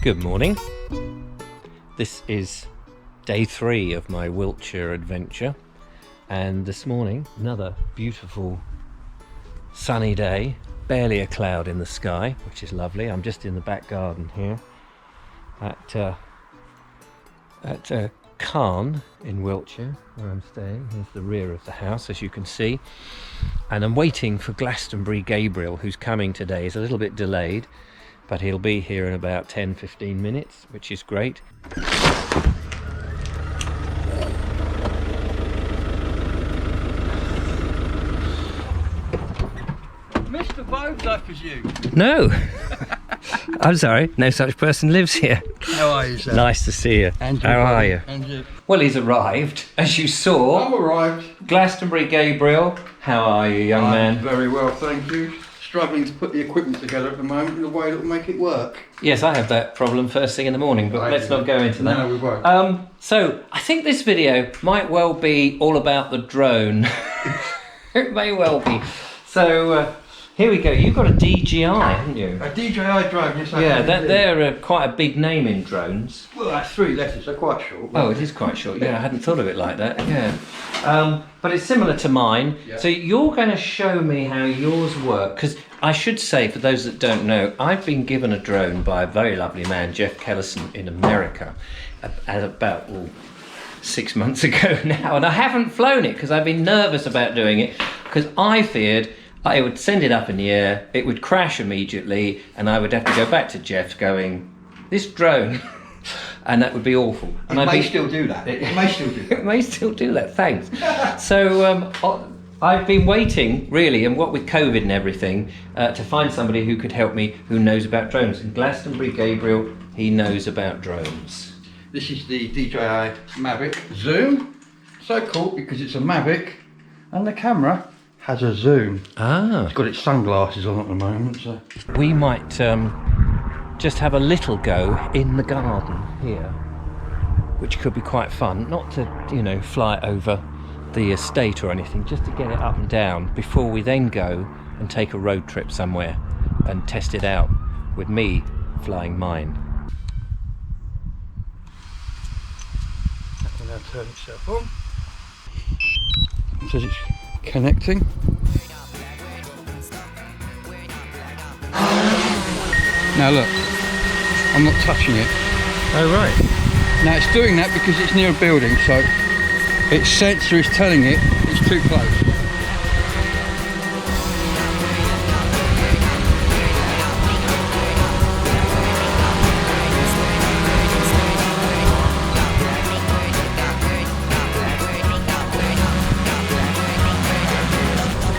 Good morning. This is day 3 of my Wiltshire adventure, and this morning another beautiful sunny day, barely a cloud in the sky, which is lovely. I'm just in the back garden here at Cairn in Wiltshire, where I'm staying. Here's the rear of the house, as you can see, and I'm waiting for Glastonbury Gabriel, who's coming today. He's a little bit delayed, but he'll be here in about 10-15 minutes, which is great. Mr. Vobes offers you. No, I'm sorry, no such person lives here. How are you, sir? Nice to see you. And you, How are you? And you. Well, he's arrived, as you saw. I'm arrived. Glastonbury Gabriel, how are you, young man? Very well, thank you. Struggling to put the equipment together at the moment in a way that will make it work. Yes, I have that problem first thing in the morning, but let's not go into that. No, we won't. So, I think this video might well be all about the drone. It may well be. So, here we go. You've got a DJI, haven't you? A DJI drone, yes, I Yeah, have. they're quite a big name in drones. Well, that's 3 letters, they're quite short. Oh, it is quite short. Yeah, I hadn't thought of it like that. Yeah. But it's similar to mine. Yeah. So you're going to show me how yours work, because I should say, for those that don't know, I've been given a drone by a very lovely man, Kellison, in America, at about 6 months ago now, and I haven't flown it because I've been nervous about doing it, because I feared I would send it up in the air, it would crash immediately, and I would have to go back to Jeff going, this drone, and that would be awful. And It may still do that. It may still do that. It may still do that, thanks. So I've been waiting, really, and what with COVID and everything, to find somebody who could help me, who knows about drones. And Glastonbury Gabriel, he knows about drones. This is the DJI Mavic Zoom. So cool because it's a Mavic and the camera has a zoom. Ah. It's got its sunglasses on at the moment, so. We might just have a little go in the garden here, which could be quite fun. Not to, fly over the estate or anything, just to get it up and down before we then go and take a road trip somewhere and test it out with me flying mine. That will now turn itself on. It says it's connecting. Now look, I'm not touching it. Oh right. Now it's doing that because it's near a building, so its sensor is telling it it's too close.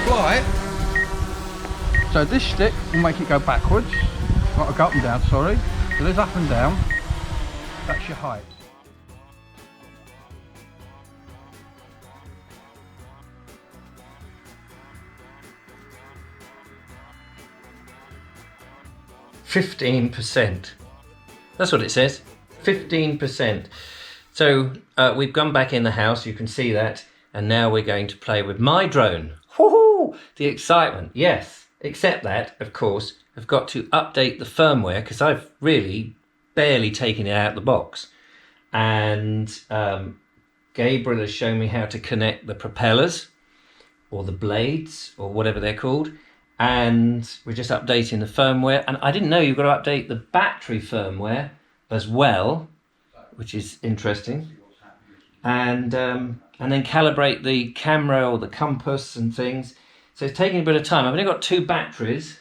Fly it. So this stick will make it go backwards. Not go up and down, sorry. So there's up and down. That's your height. %. That's what it says. 15%. So we've gone back in the house, you can see that, and now we're going to play with my drone. Woohoo! The excitement, yes. Except that, of course, I've got to update the firmware because I've really barely taken it out of the box. And Gabriel has shown me how to connect the propellers or the blades or whatever they're called. And we're just updating the firmware. And I didn't know you've got to update the battery firmware as well, which is interesting. And then calibrate the camera or the compass and things. So it's taking a bit of time. I've only got 2 batteries.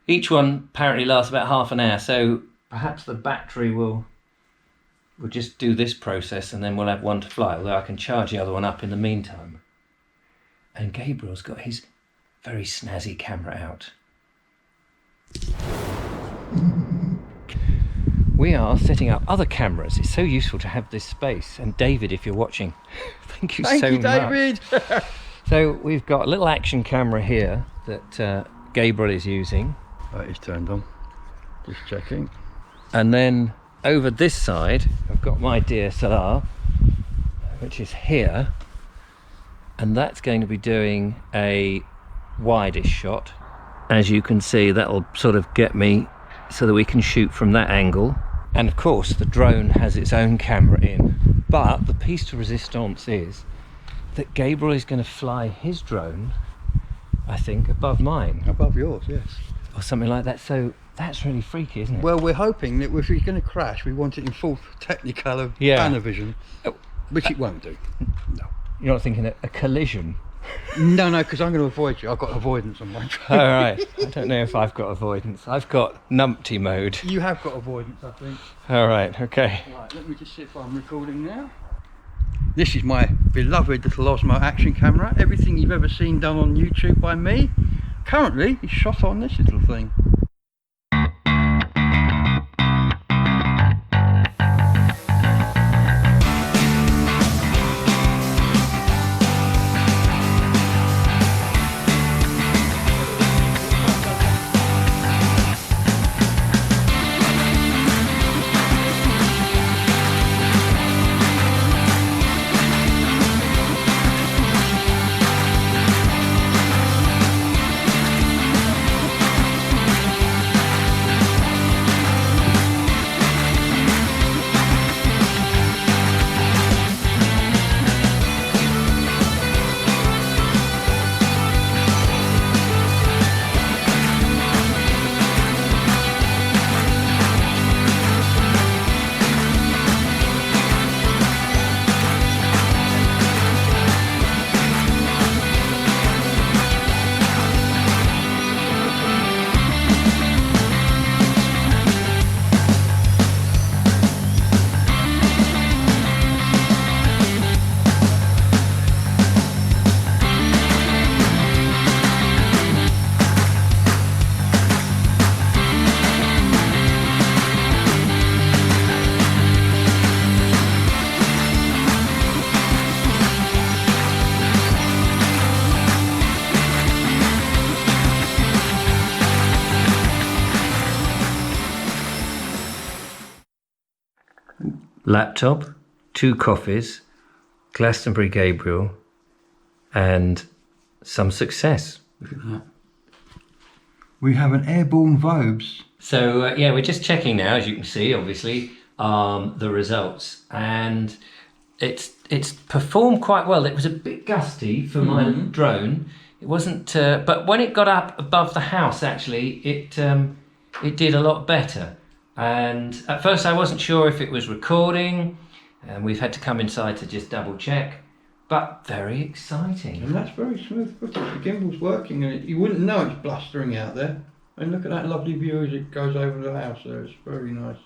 Each one apparently lasts about half an hour. So perhaps the battery will just do this process and then we'll have one to fly. Although I can charge the other one up in the meantime. And Gabriel's got his very snazzy camera out. We are setting up other cameras. It's so useful to have this space. And David, if you're watching, thank you so much. Thank you, David. So we've got a little action camera here that Gabriel is using. That is turned on. Just checking. And then over this side, I've got my DSLR, which is here. And that's going to be doing a widest shot. As you can see, that'll sort of get me so that we can shoot from that angle. And of course the drone has its own camera in, but the piece de resistance is that Gabriel is going to fly his drone, I think, above mine. Above yours, yes. Or something like that. So that's really freaky, isn't it? Well, we're hoping that if he's going to crash, we want it in full Technicolor Panavision, which it won't do. No. You're not thinking a collision? No, because I'm going to avoid you. I've got avoidance on my drone. All right. I don't know if I've got avoidance. I've got numpty mode. You have got avoidance, I think. All right, okay. Right, let me just see if I'm recording now. This is my beloved little Osmo action camera. Everything you've ever seen done on YouTube by me, currently is shot on this little thing. Laptop, 2 coffees, Glastonbury Gabriel, and some success. Look at that. We have an airborne Vobes. So yeah, we're just checking now, as you can see, obviously, the results, and it's performed quite well. It was a bit gusty for my drone. It wasn't, but when it got up above the house, actually, it did a lot better. And at first I wasn't sure if it was recording, and we've had to come inside to just double check, but very exciting. And that's very smooth footage. The gimbal's working, and you wouldn't know it's blustering out there. And look at that lovely view as it goes over the house there. It's very nice.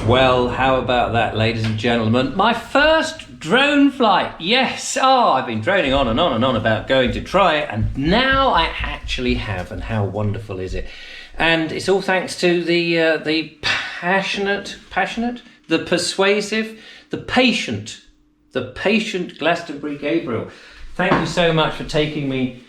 Well, how about that, ladies and gentlemen? My first Drone flight, yes. Oh, I've been droning on and on and on about going to try it, and now I actually have, and how wonderful is it? And it's all thanks to the passionate, the persuasive, the patient Glastonbury Gabriel. Thank you so much for taking me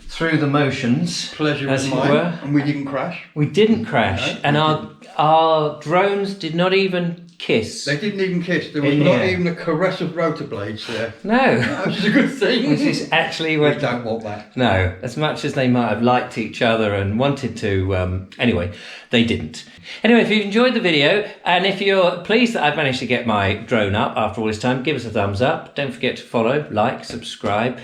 through the motions. Pleasure as was it mine. were. And we didn't crash. We didn't crash, No, and we our drones did not even kiss. They didn't even kiss. There was In the not air. even a caress of rotor blades there. No. Which is a good thing. Which is actually We what... don't want that. No, as much as they might have liked each other and wanted to, anyway, they didn't. Anyway, if you've enjoyed the video, and if you're pleased that I've managed to get my drone up after all this time, give us a thumbs up. Don't forget to follow, like, subscribe,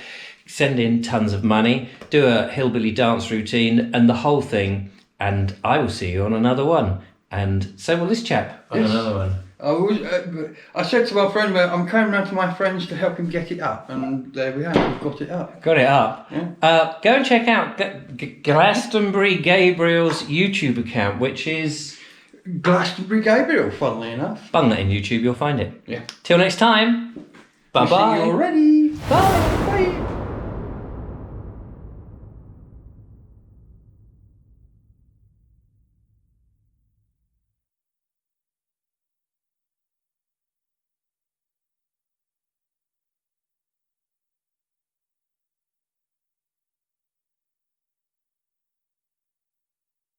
send in tons of money, do a hillbilly dance routine, and the whole thing, and I will see you on another one. And so will this chap on Yes. another one. I said to my friend, I'm coming round to my friends to help him get it up, and there we have, we've got it up. Got it up. Yeah. Go and check out Glastonbury Gabriel's YouTube account, which is... Glastonbury Gabriel, funnily enough. Bung that in YouTube, you'll find it. Yeah. Till next time. Bye-bye. Wishing you all ready. Bye.